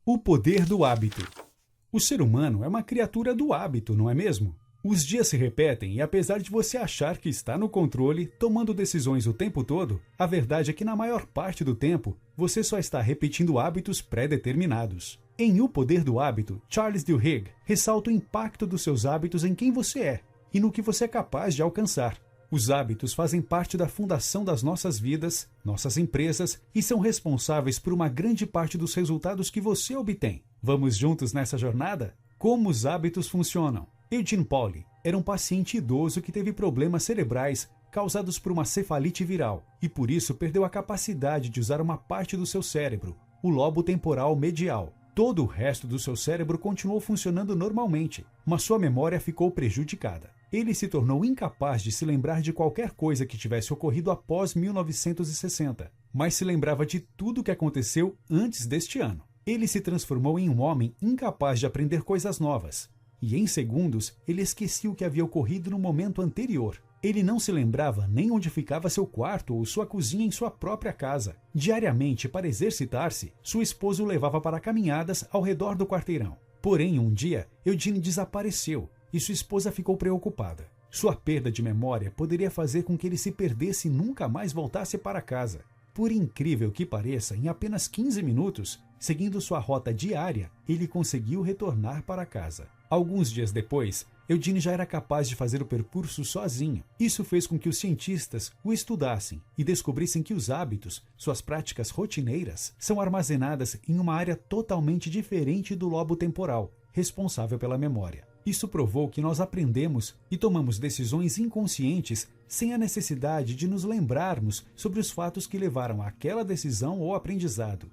O poder do hábito. O ser humano é uma criatura do hábito, não é mesmo? Os dias se repetem e apesar de você achar que está no controle, tomando decisões o tempo todo, a verdade é que na maior parte do tempo, você só está repetindo hábitos pré-determinados. Em O Poder do Hábito, Charles Duhigg ressalta o impacto dos seus hábitos em quem você é e no que você é capaz de alcançar. Os hábitos fazem parte da fundação das nossas vidas, nossas empresas e são responsáveis por uma grande parte dos resultados que você obtém. Vamos juntos nessa jornada? Como os hábitos funcionam? Eugene Pauly era um paciente idoso que teve problemas cerebrais causados por uma cefalite viral e por isso perdeu a capacidade de usar uma parte do seu cérebro, o lobo temporal medial. Todo o resto do seu cérebro continuou funcionando normalmente, mas sua memória ficou prejudicada. Ele se tornou incapaz de se lembrar de qualquer coisa que tivesse ocorrido após 1960, mas se lembrava de tudo o que aconteceu antes deste ano. Ele se transformou em um homem incapaz de aprender coisas novas, e em segundos ele esquecia o que havia ocorrido no momento anterior. Ele não se lembrava nem onde ficava seu quarto ou sua cozinha em sua própria casa. Diariamente, para exercitar-se, sua esposa o levava para caminhadas ao redor do quarteirão. Porém, um dia, Eugene desapareceu e sua esposa ficou preocupada. Sua perda de memória poderia fazer com que ele se perdesse e nunca mais voltasse para casa. Por incrível que pareça, em apenas 15 minutos, seguindo sua rota diária, ele conseguiu retornar para casa. Alguns dias depois, Eugene já era capaz de fazer o percurso sozinho. Isso fez com que os cientistas o estudassem e descobrissem que os hábitos, suas práticas rotineiras, são armazenadas em uma área totalmente diferente do lobo temporal, responsável pela memória. Isso provou que nós aprendemos e tomamos decisões inconscientes sem a necessidade de nos lembrarmos sobre os fatos que levaram àquela decisão ou aprendizado.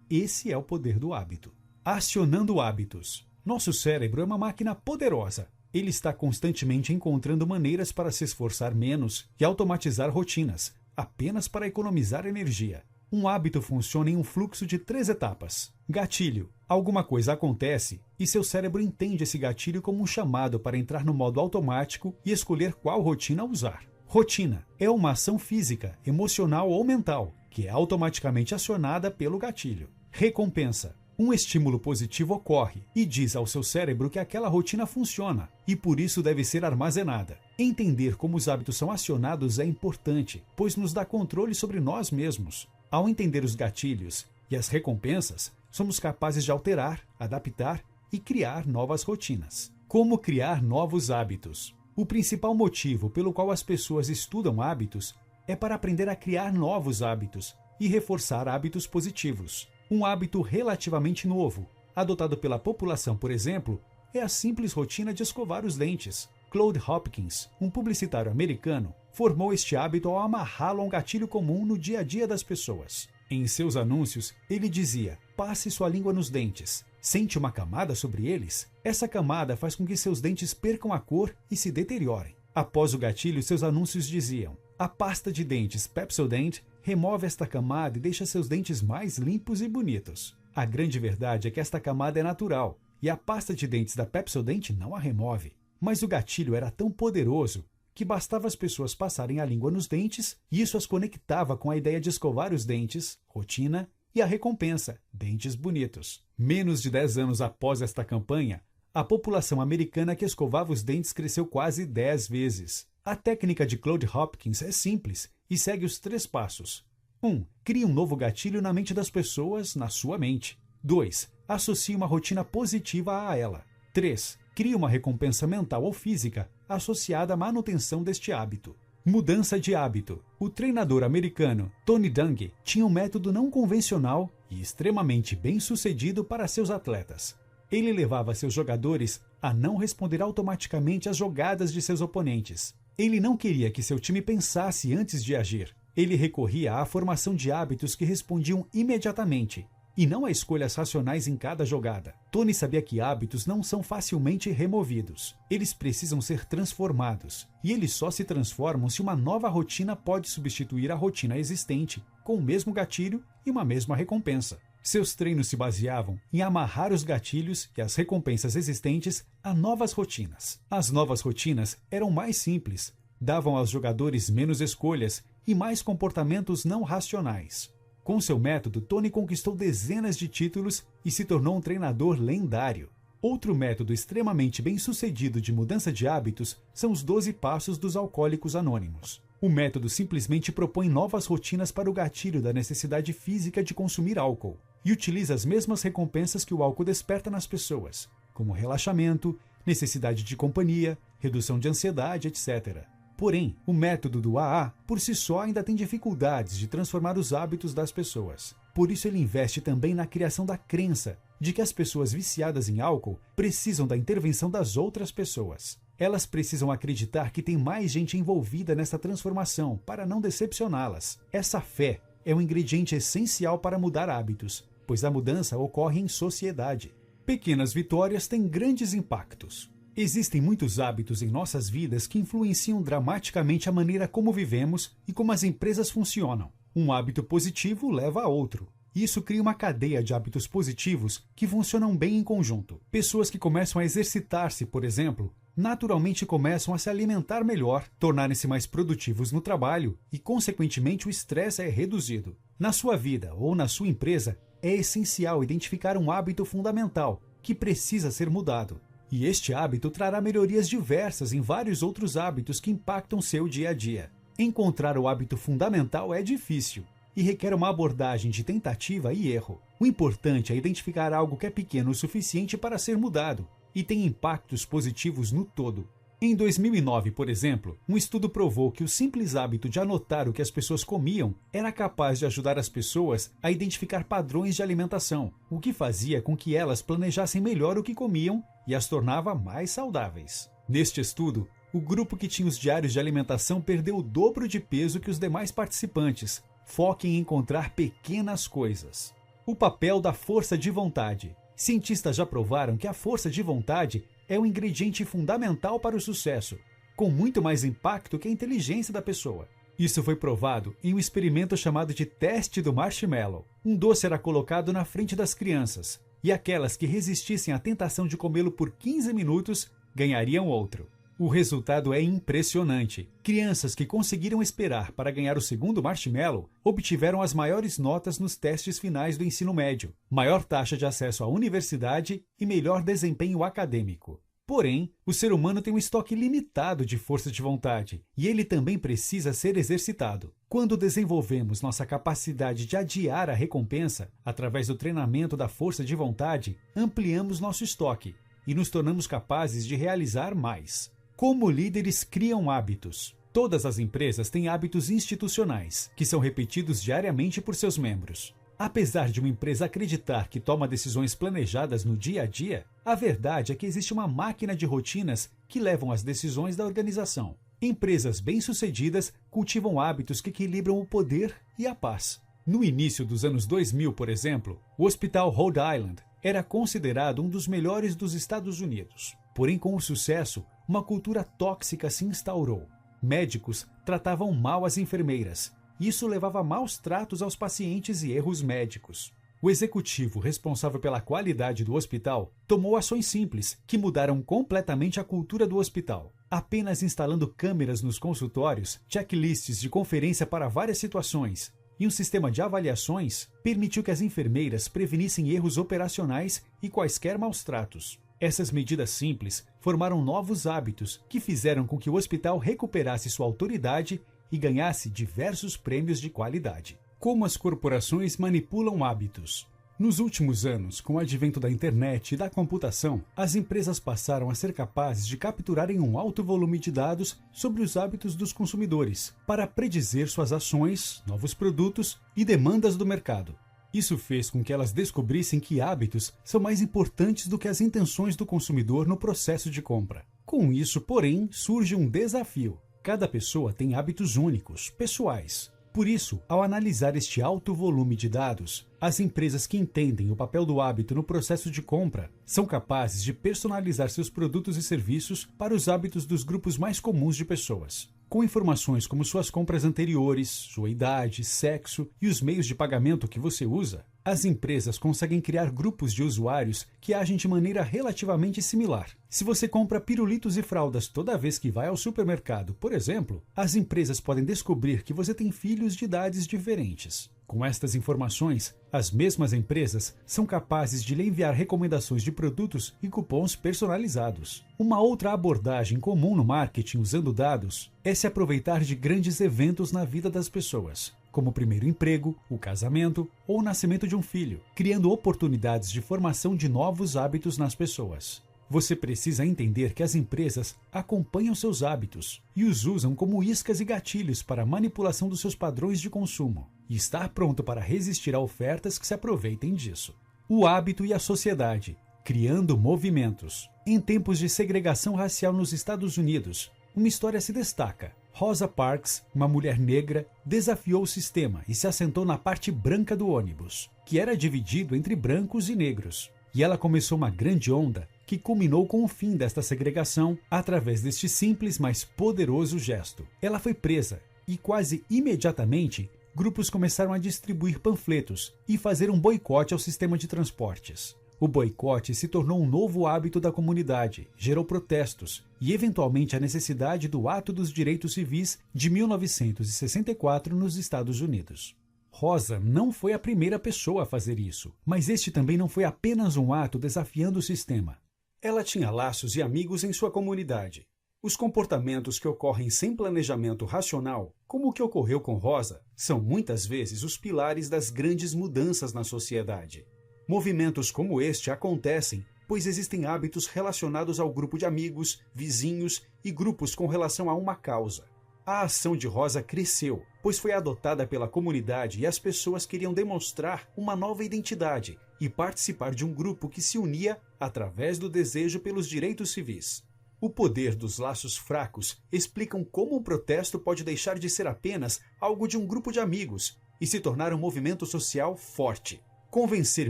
Esse é o poder do hábito. Acionando hábitos. Nosso cérebro é uma máquina poderosa. Ele está constantemente encontrando maneiras para se esforçar menos e automatizar rotinas, apenas para economizar energia. Um hábito funciona em um fluxo de 3 etapas. Gatilho. Alguma coisa acontece e seu cérebro entende esse gatilho como um chamado para entrar no modo automático e escolher qual rotina usar. Rotina é uma ação física, emocional ou mental, que é automaticamente acionada pelo gatilho. Recompensa. Um estímulo positivo ocorre e diz ao seu cérebro que aquela rotina funciona e por isso deve ser armazenada. Entender como os hábitos são acionados é importante, pois nos dá controle sobre nós mesmos. Ao entender os gatilhos e as recompensas, somos capazes de alterar, adaptar e criar novas rotinas. Como criar novos hábitos? O principal motivo pelo qual as pessoas estudam hábitos é para aprender a criar novos hábitos e reforçar hábitos positivos. Um hábito relativamente novo, adotado pela população, por exemplo, é a simples rotina de escovar os dentes. Claude Hopkins, um publicitário americano, formou este hábito ao amarrá-lo a um gatilho comum no dia a dia das pessoas. Em seus anúncios, ele dizia: passe sua língua nos dentes. Sente uma camada sobre eles? Essa camada faz com que seus dentes percam a cor e se deteriorem. Após o gatilho, seus anúncios diziam: a pasta de dentes Pepsodent remove esta camada e deixa seus dentes mais limpos e bonitos. A grande verdade é que esta camada é natural e a pasta de dentes da Pepsodent não a remove. Mas o gatilho era tão poderoso que bastava as pessoas passarem a língua nos dentes e isso as conectava com a ideia de escovar os dentes, rotina, e a recompensa, dentes bonitos. Menos de 10 anos após esta campanha, a população americana que escovava os dentes cresceu quase 10 vezes. A técnica de Claude Hopkins é simples e segue os 3 passos. 1. Crie um novo gatilho na mente das pessoas, na sua mente. 2. Associe uma rotina positiva a ela. 3. Crie uma recompensa mental ou física associada à manutenção deste hábito. Mudança de hábito. O treinador americano Tony Dungy tinha um método não convencional e extremamente bem-sucedido para seus atletas. Ele levava seus jogadores a não responder automaticamente às jogadas de seus oponentes. Ele não queria que seu time pensasse antes de agir. Ele recorria à formação de hábitos que respondiam imediatamente, e não a escolhas racionais em cada jogada. Tony sabia que hábitos não são facilmente removidos. Eles precisam ser transformados, e eles só se transformam se uma nova rotina pode substituir a rotina existente, com o mesmo gatilho e uma mesma recompensa. Seus treinos se baseavam em amarrar os gatilhos e as recompensas existentes a novas rotinas. As novas rotinas eram mais simples, davam aos jogadores menos escolhas e mais comportamentos não racionais. Com seu método, Tony conquistou dezenas de títulos e se tornou um treinador lendário. Outro método extremamente bem-sucedido de mudança de hábitos são os 12 Passos dos Alcoólicos Anônimos. O método simplesmente propõe novas rotinas para o gatilho da necessidade física de consumir álcool e utiliza as mesmas recompensas que o álcool desperta nas pessoas, como relaxamento, necessidade de companhia, redução de ansiedade, etc. Porém, o método do AA, por si só, ainda tem dificuldades de transformar os hábitos das pessoas. Por isso ele investe também na criação da crença de que as pessoas viciadas em álcool precisam da intervenção das outras pessoas. Elas precisam acreditar que tem mais gente envolvida nessa transformação para não decepcioná-las. Essa fé é um ingrediente essencial para mudar hábitos, pois a mudança ocorre em sociedade. Pequenas vitórias têm grandes impactos. Existem muitos hábitos em nossas vidas que influenciam dramaticamente a maneira como vivemos e como as empresas funcionam. Um hábito positivo leva a outro. Isso cria uma cadeia de hábitos positivos que funcionam bem em conjunto. Pessoas que começam a exercitar-se, por exemplo, naturalmente começam a se alimentar melhor, tornarem-se mais produtivos no trabalho e, consequentemente, o estresse é reduzido. Na sua vida ou na sua empresa, é essencial identificar um hábito fundamental que precisa ser mudado. E este hábito trará melhorias diversas em vários outros hábitos que impactam seu dia a dia. Encontrar o hábito fundamental é difícil e requer uma abordagem de tentativa e erro. O importante é identificar algo que é pequeno o suficiente para ser mudado e tem impactos positivos no todo. Em 2009, por exemplo, um estudo provou que o simples hábito de anotar o que as pessoas comiam era capaz de ajudar as pessoas a identificar padrões de alimentação, o que fazia com que elas planejassem melhor o que comiam e as tornava mais saudáveis. Neste estudo, o grupo que tinha os diários de alimentação perdeu o dobro de peso que os demais participantes. Foque em encontrar pequenas coisas. O papel da força de vontade. Cientistas já provaram que a força de vontade é um ingrediente fundamental para o sucesso, com muito mais impacto que a inteligência da pessoa. Isso foi provado em um experimento chamado de teste do marshmallow. Um doce era colocado na frente das crianças, e aquelas que resistissem à tentação de comê-lo por 15 minutos ganhariam outro. O resultado é impressionante. Crianças que conseguiram esperar para ganhar o segundo marshmallow obtiveram as maiores notas nos testes finais do ensino médio, maior taxa de acesso à universidade e melhor desempenho acadêmico. Porém, o ser humano tem um estoque limitado de força de vontade e ele também precisa ser exercitado. Quando desenvolvemos nossa capacidade de adiar a recompensa através do treinamento da força de vontade, ampliamos nosso estoque e nos tornamos capazes de realizar mais. Como líderes criam hábitos? Todas as empresas têm hábitos institucionais, que são repetidos diariamente por seus membros. Apesar de uma empresa acreditar que toma decisões planejadas no dia a dia, a verdade é que existe uma máquina de rotinas que levam às decisões da organização. Empresas bem-sucedidas cultivam hábitos que equilibram o poder e a paz. No início dos anos 2000, por exemplo, o Hospital Rhode Island era considerado um dos melhores dos Estados Unidos. Porém, com o sucesso, uma cultura tóxica se instaurou. Médicos tratavam mal as enfermeiras. Isso levava a maus tratos aos pacientes e erros médicos. O executivo responsável pela qualidade do hospital tomou ações simples que mudaram completamente a cultura do hospital. Apenas instalando câmeras nos consultórios, checklists de conferência para várias situações e um sistema de avaliações, permitiu que as enfermeiras prevenissem erros operacionais e quaisquer maus tratos. Essas medidas simples formaram novos hábitos que fizeram com que o hospital recuperasse sua autoridade e ganhasse diversos prêmios de qualidade. Como as corporações manipulam hábitos? Nos últimos anos, com o advento da internet e da computação, as empresas passaram a ser capazes de capturarem um alto volume de dados sobre os hábitos dos consumidores, para predizer suas ações, novos produtos e demandas do mercado. Isso fez com que elas descobrissem que hábitos são mais importantes do que as intenções do consumidor no processo de compra. Com isso, porém, surge um desafio. Cada pessoa tem hábitos únicos, pessoais. Por isso, ao analisar este alto volume de dados, as empresas que entendem o papel do hábito no processo de compra são capazes de personalizar seus produtos e serviços para os hábitos dos grupos mais comuns de pessoas. Com informações como suas compras anteriores, sua idade, sexo e os meios de pagamento que você usa, as empresas conseguem criar grupos de usuários que agem de maneira relativamente similar. Se você compra pirulitos e fraldas toda vez que vai ao supermercado, por exemplo, as empresas podem descobrir que você tem filhos de idades diferentes. Com estas informações, as mesmas empresas são capazes de lhe enviar recomendações de produtos e cupons personalizados. Uma outra abordagem comum no marketing usando dados é se aproveitar de grandes eventos na vida das pessoas, como o primeiro emprego, o casamento ou o nascimento de um filho, criando oportunidades de formação de novos hábitos nas pessoas. Você precisa entender que as empresas acompanham seus hábitos e os usam como iscas e gatilhos para a manipulação dos seus padrões de consumo e estar pronto para resistir a ofertas que se aproveitem disso. O hábito e a sociedade, criando movimentos. Em tempos de segregação racial nos Estados Unidos, uma história se destaca. Rosa Parks, uma mulher negra, desafiou o sistema e se assentou na parte branca do ônibus, que era dividido entre brancos e negros. E ela começou uma grande onda que culminou com o fim desta segregação através deste simples, mas poderoso gesto. Ela foi presa e quase imediatamente grupos começaram a distribuir panfletos e fazer um boicote ao sistema de transportes. O boicote se tornou um novo hábito da comunidade, gerou protestos e eventualmente a necessidade do Ato dos Direitos Civis de 1964 nos Estados Unidos. Rosa não foi a primeira pessoa a fazer isso, mas este também não foi apenas um ato desafiando o sistema. Ela tinha laços e amigos em sua comunidade. Os comportamentos que ocorrem sem planejamento racional, como o que ocorreu com Rosa, são muitas vezes os pilares das grandes mudanças na sociedade. Movimentos como este acontecem pois existem hábitos relacionados ao grupo de amigos, vizinhos e grupos com relação a uma causa. A ação de Rosa cresceu, pois foi adotada pela comunidade e as pessoas queriam demonstrar uma nova identidade e participar de um grupo que se unia através do desejo pelos direitos civis. O poder dos laços fracos explicam como um protesto pode deixar de ser apenas algo de um grupo de amigos e se tornar um movimento social forte. Convencer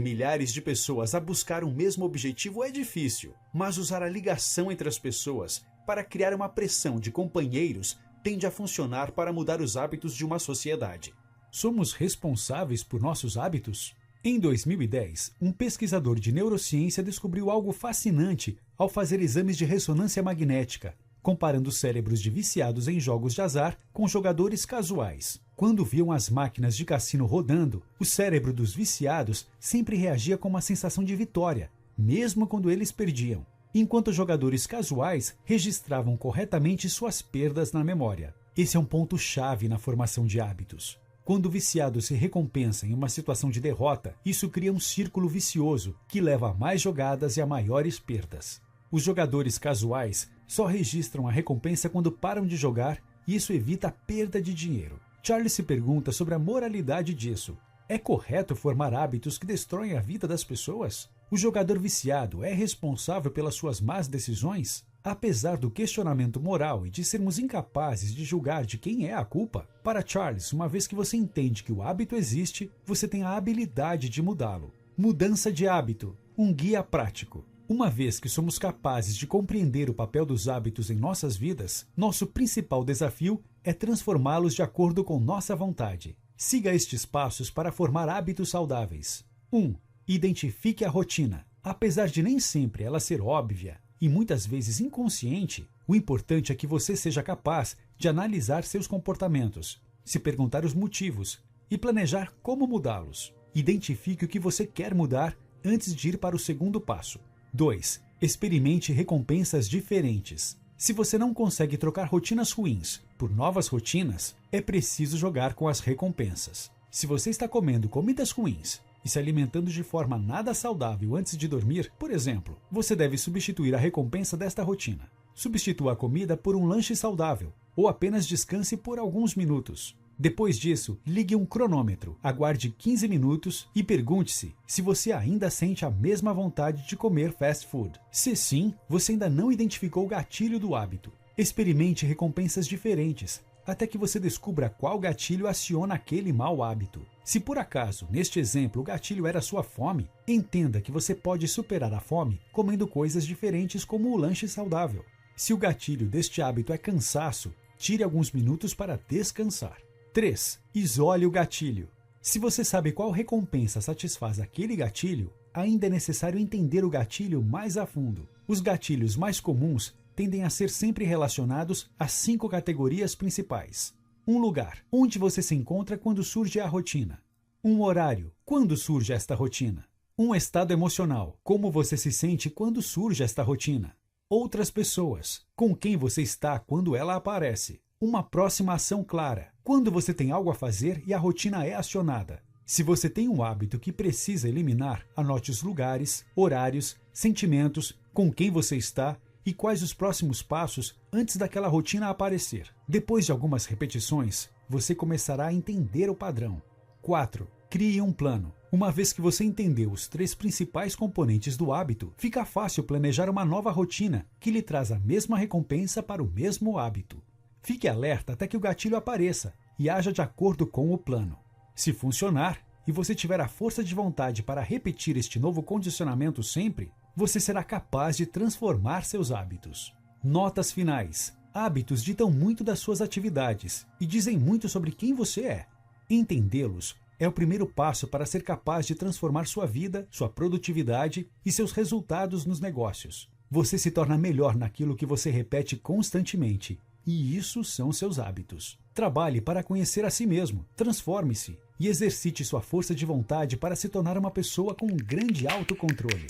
milhares de pessoas a buscar um mesmo objetivo é difícil, mas usar a ligação entre as pessoas para criar uma pressão de companheiros tende a funcionar para mudar os hábitos de uma sociedade. Somos responsáveis por nossos hábitos? Em 2010, um pesquisador de neurociência descobriu algo fascinante ao fazer exames de ressonância magnética, comparando cérebros de viciados em jogos de azar com jogadores casuais. Quando viam as máquinas de cassino rodando, o cérebro dos viciados sempre reagia com uma sensação de vitória, mesmo quando eles perdiam, enquanto os jogadores casuais registravam corretamente suas perdas na memória. Esse é um ponto-chave na formação de hábitos. Quando o viciado se recompensa em uma situação de derrota, isso cria um círculo vicioso que leva a mais jogadas e a maiores perdas. Os jogadores casuais só registram a recompensa quando param de jogar e isso evita a perda de dinheiro. Charles se pergunta sobre a moralidade disso. É correto formar hábitos que destroem a vida das pessoas? O jogador viciado é responsável pelas suas más decisões? Apesar do questionamento moral e de sermos incapazes de julgar de quem é a culpa, para Charles, uma vez que você entende que o hábito existe, você tem a habilidade de mudá-lo. Mudança de hábito, um guia prático. Uma vez que somos capazes de compreender o papel dos hábitos em nossas vidas, nosso principal desafio é transformá-los de acordo com nossa vontade. Siga estes passos para formar hábitos saudáveis. 1. Identifique a rotina. Apesar de nem sempre ela ser óbvia e muitas vezes inconsciente, o importante é que você seja capaz de analisar seus comportamentos, se perguntar os motivos e planejar como mudá-los. Identifique o que você quer mudar antes de ir para o segundo passo. 2. Experimente recompensas diferentes. Se você não consegue trocar rotinas ruins por novas rotinas, é preciso jogar com as recompensas. Se você está comendo comidas ruins e se alimentando de forma nada saudável antes de dormir, por exemplo, você deve substituir a recompensa desta rotina. Substitua a comida por um lanche saudável ou apenas descanse por alguns minutos. Depois disso, ligue um cronômetro, aguarde 15 minutos e pergunte-se se você ainda sente a mesma vontade de comer fast food. Se sim, você ainda não identificou o gatilho do hábito. Experimente recompensas diferentes, até que você descubra qual gatilho aciona aquele mau hábito. Se por acaso, neste exemplo, o gatilho era sua fome, entenda que você pode superar a fome comendo coisas diferentes como o lanche saudável. Se o gatilho deste hábito é cansaço, tire alguns minutos para descansar. 3. Isole o gatilho. Se você sabe qual recompensa satisfaz aquele gatilho, ainda é necessário entender o gatilho mais a fundo. Os gatilhos mais comuns tendem a ser sempre relacionados a 5 categorias principais. Um lugar, onde você se encontra quando surge a rotina. Um horário. Quando surge esta rotina? Um estado emocional. Como você se sente quando surge esta rotina? Outras pessoas. Com quem você está quando ela aparece? Uma próxima ação clara. Quando você tem algo a fazer e a rotina é acionada. Se você tem um hábito que precisa eliminar, anote os lugares, horários, sentimentos, com quem você está e quais os próximos passos antes daquela rotina aparecer. Depois de algumas repetições, você começará a entender o padrão. 4. Crie um plano. Uma vez que você entendeu os 3 principais componentes do hábito, fica fácil planejar uma nova rotina que lhe traz a mesma recompensa para o mesmo hábito. Fique alerta até que o gatilho apareça e haja de acordo com o plano. Se funcionar e você tiver a força de vontade para repetir este novo condicionamento sempre, você será capaz de transformar seus hábitos. Notas finais. Hábitos ditam muito das suas atividades e dizem muito sobre quem você é. Entendê-los é o primeiro passo para ser capaz de transformar sua vida, sua produtividade e seus resultados nos negócios. Você se torna melhor naquilo que você repete constantemente, e isso são seus hábitos. Trabalhe para conhecer a si mesmo, transforme-se e exercite sua força de vontade para se tornar uma pessoa com um grande autocontrole.